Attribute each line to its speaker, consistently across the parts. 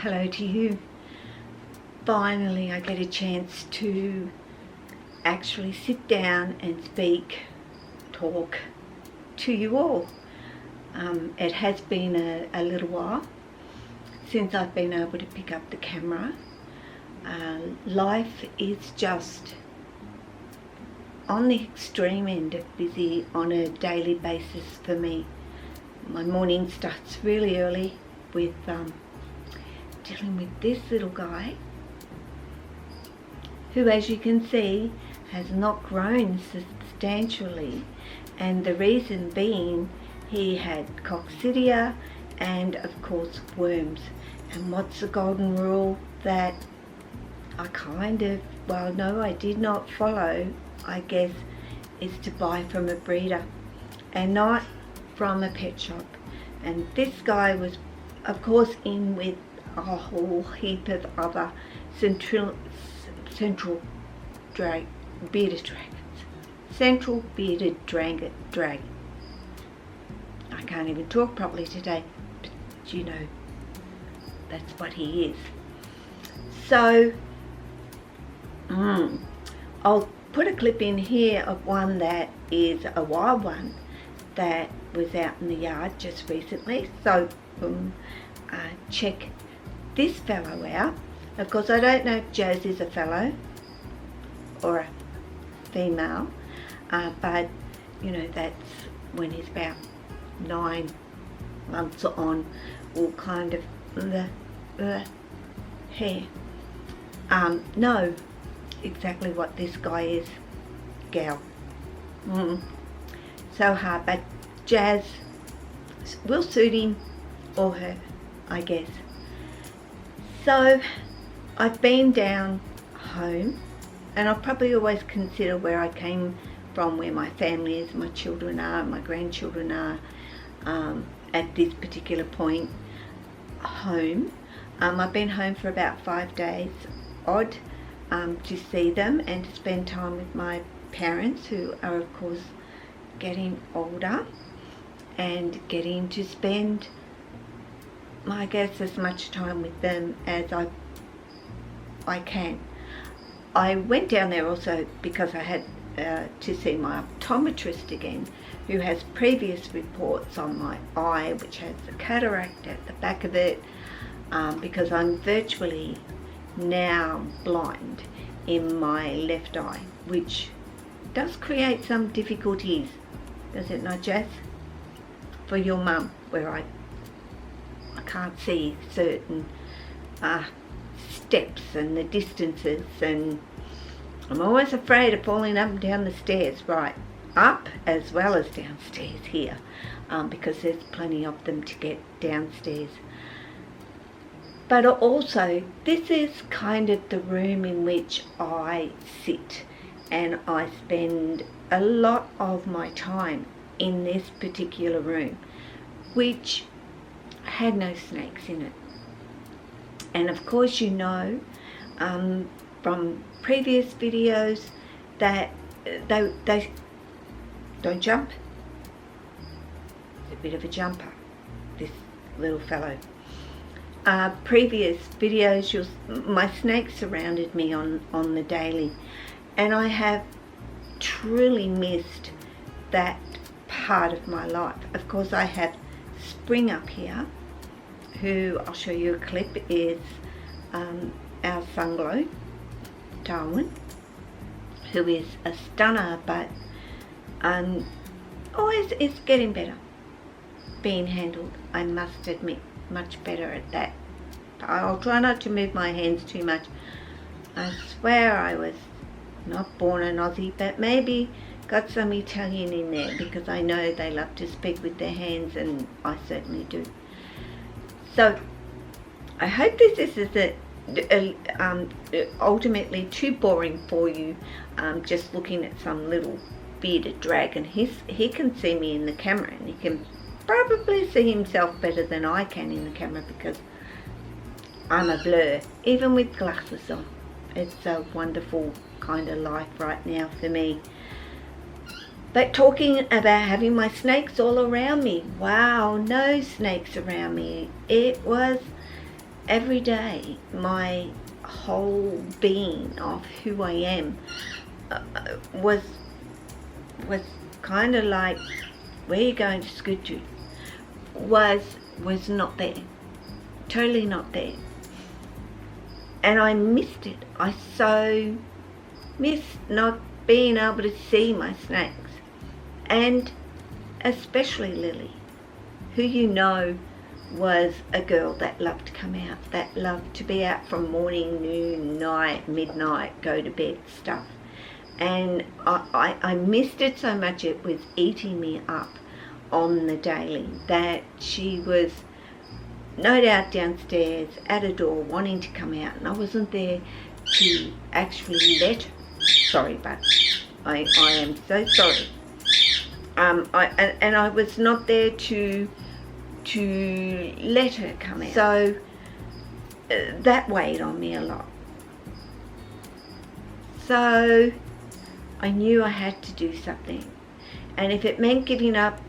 Speaker 1: hello to you. Finally I get a chance to actually sit down and talk to you all. It has been a little while since I've been able to pick up the camera. Life is just on the extreme end of busy on a daily basis for me. My morning starts really early with dealing with this little guy who, as you can see, has not grown substantially, and the reason being he had coccidia and of course worms. And what's the golden rule that I I did not follow, I guess, is to buy from a breeder and not from a pet shop. And this guy was of course in with a whole heap of other central bearded dragons. Central bearded dragon. I can't even talk properly today, but you know, that's what he is. So I'll put a clip in here of one that is a wild one that was out in the yard just recently. So check this fellow out. Of course, I don't know if Jazz is a fellow or a female, but you know, that's when he's about 9 months on, all kind of hair. Know exactly what this guy is, gal. So hard, but Jazz will suit him or her, I guess. So I've been down home, and I'll probably always consider where I came from, where my family is, my children are, my grandchildren are, at this particular point, home. I've been home for about 5 days odd, to see them and to spend time with my parents, who are of course getting older, and getting to spend, I guess, as much time with them as I can. I went down there also because I had to see my optometrist again, who has previous reports on my eye, which has a cataract at the back of it, because I'm virtually now blind in my left eye, which does create some difficulties, does it not, Jess? For your mum, where I can't see certain steps and the distances, and I'm always afraid of falling up and down the stairs, right up as well as downstairs here, because there's plenty of them to get downstairs. But also, this is kind of the room in which I sit, and I spend a lot of my time in this particular room, which had no snakes in it. And of course, you know, from previous videos that they don't jump. It's a bit of a jumper, this little fellow. Previous videos, my snakes surrounded me on the daily, and I have truly missed that part of my life. Of course, I have Spring up here, who I'll show you a clip, is our Sunglow, Darwin, who is a stunner, but always is getting better, being handled, I must admit, much better at that. I'll try not to move my hands too much. I swear I was not born an Aussie, but maybe got some Italian in there, because I know they love to speak with their hands, and I certainly do. So I hope this isn't ultimately too boring for you, just looking at some little bearded dragon. He can see me in the camera, and he can probably see himself better than I can in the camera, because I'm a blur, even with glasses on. It's a wonderful kind of life right now for me. But talking about having my snakes all around me, wow, no snakes around me. It was every day my whole being of who I am was kind of like, where are you going to school to? Was not there, totally not there. And I missed it. I so missed not being able to see my snacks, and especially Lily, who you know was a girl that loved to come out, that loved to be out from morning, noon, night, midnight, go to bed stuff. And I missed it so much, it was eating me up on the daily, that she was no doubt downstairs at a door wanting to come out, and I wasn't there to actually let her. Sorry, but I am so sorry. I was not there to let her come out. So that weighed on me a lot. So I knew I had to do something. And if it meant giving up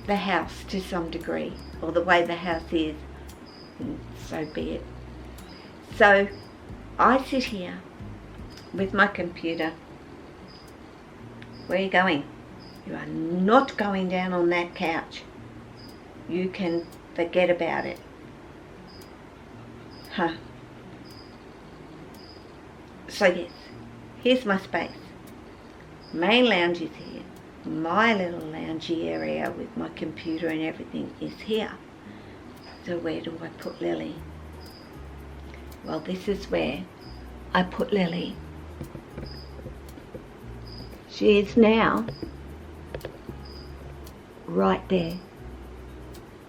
Speaker 1: the house to some degree, or the way the house is, so be it. So I sit here with my computer. Where are you going? You are not going down on that couch. You can forget about it. Huh. So yes, here's my space. Main lounge is here. My little loungy area with my computer and everything is here. So where do I put Lily? Well, this is where I put Lily. She is now right there.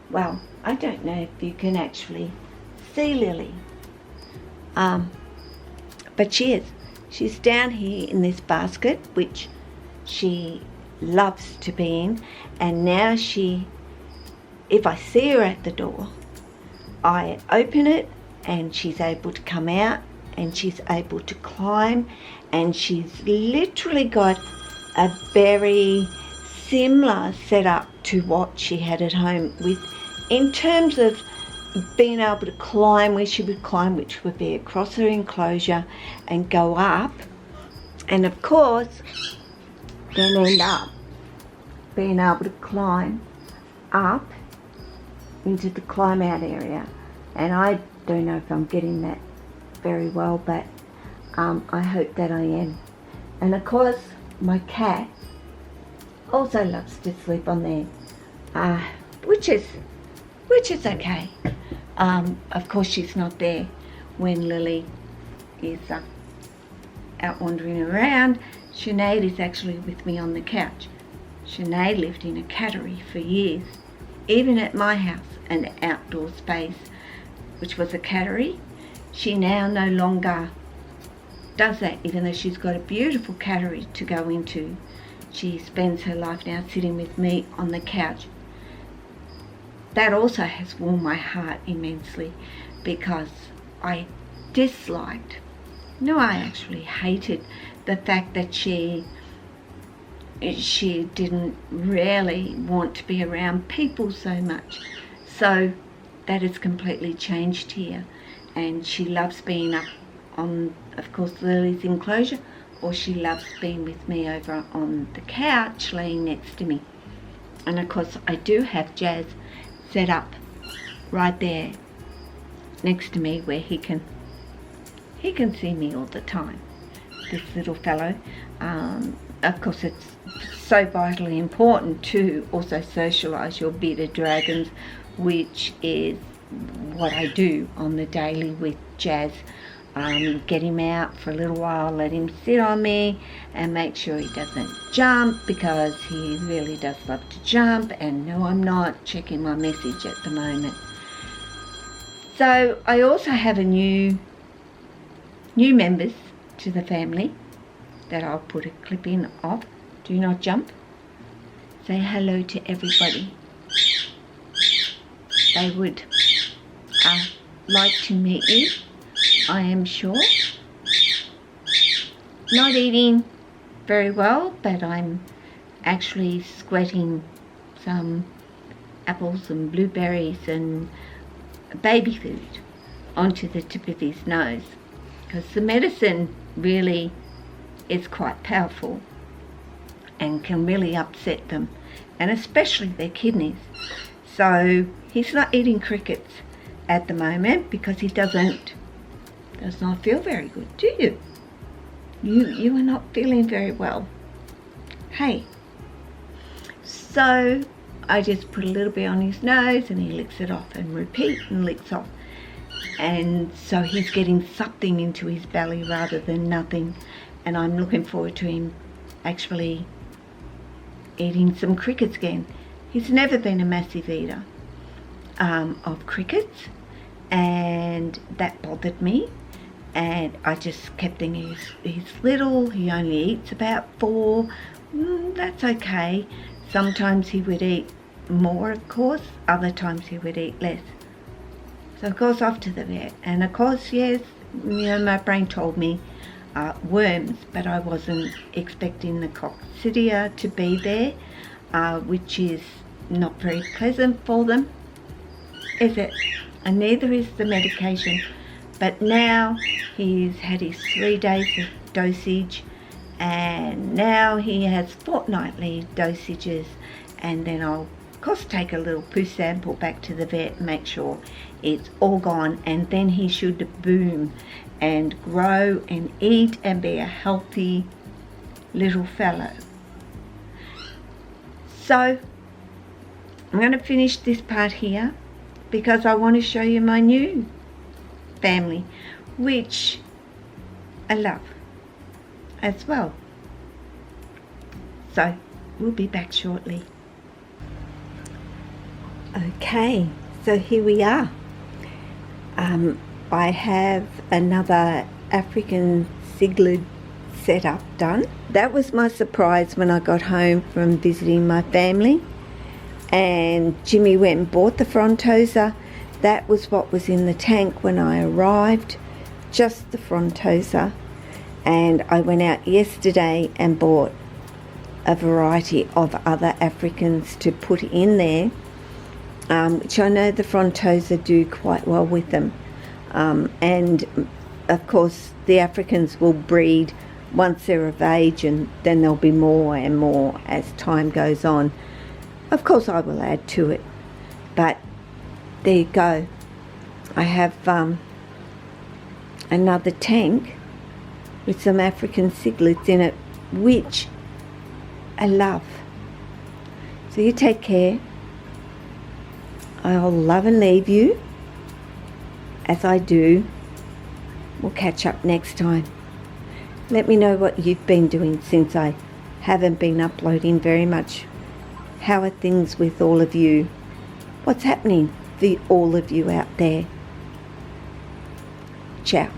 Speaker 1: Well, I don't know if you can actually see Lily. But she is. She's down here in this basket, which she loves to be in. And now if I see her at the door, I open it and she's able to come out and she's able to climb, and she's literally got a very similar setup to what she had at home, with in terms of being able to climb where she would climb, which would be across her enclosure and go up, and of course then end up being able to climb up into the climb out area. And I don't know if I'm getting that very well, but I hope that I am. And of course my cat also loves to sleep on there, which is okay. Of course she's not there when Lily is out wandering around. Sinead is actually with me on the couch. Sinead lived in a cattery for years, even at my house, an outdoor space, which was a cattery. She now no longer does that, even though she's got a beautiful cattery to go into. She spends her life now sitting with me on the couch. That also has warmed my heart immensely, because I disliked, no, I actually hated the fact that she didn't really want to be around people so much. So that has completely changed here, and she loves being up on, of course, Lily's enclosure, or she loves being with me over on the couch laying next to me. And of course I do have Jazz set up right there next to me, where he can see me all the time, this little fellow. Of course it's so vitally important to also socialise your bearded dragons, which is what I do on the daily with Jazz. Get him out for a little while, let him sit on me and make sure he doesn't jump, because he really does love to jump. And no, I'm not checking my message at the moment. So I also have a new members to the family that I'll put a clip in of. Do not jump. Say hello to everybody. They would like to meet you, I am sure. Not eating very well, but I'm actually sweating some apples and blueberries and baby food onto the tip of his nose, because the medicine really is quite powerful and can really upset them, and especially their kidneys. So he's not eating crickets at the moment because he does not feel very good, do you? You are not feeling very well. Hey. So I just put a little bit on his nose and he licks it off, and repeat and licks off. And so he's getting something into his belly rather than nothing. And I'm looking forward to him actually eating some crickets again. He's never been a massive eater of crickets, and that bothered me. And I just kept thinking, he's little, he only eats about 4. That's okay. Sometimes he would eat more, of course. Other times he would eat less. So of course off to the vet. And of course, yes, my brain told me worms, but I wasn't expecting the coccidia to be there, which is not very pleasant for them, is it? And neither is the medication. But now he's had his 3 days of dosage, and now he has fortnightly dosages, and then I'll of course take a little poo sample back to the vet and make sure it's all gone, and then he should boom and grow and eat and be a healthy little fellow. So I'm going to finish this part here because I want to show you my new family, which I love as well. So we'll be back shortly. Okay, so here we are. I have another African ciglet setup done. That was my surprise when I got home from visiting my family, and Jimmy went and bought the frontosa. That was what was in the tank when I arrived, just the frontosa. And I went out yesterday and bought a variety of other Africans to put in there, which I know the frontosa do quite well with them. And of course the Africans will breed once they're of age, and then there'll be more and more as time goes on. Of course I will add to it, but there you go. I have another tank with some African ciglets in it, which I love. So you take care. I'll love and leave you as I do. We'll catch up next time. Let me know what you've been doing since I haven't been uploading very much. How are things with all of you? What's happening for all of you out there? Ciao.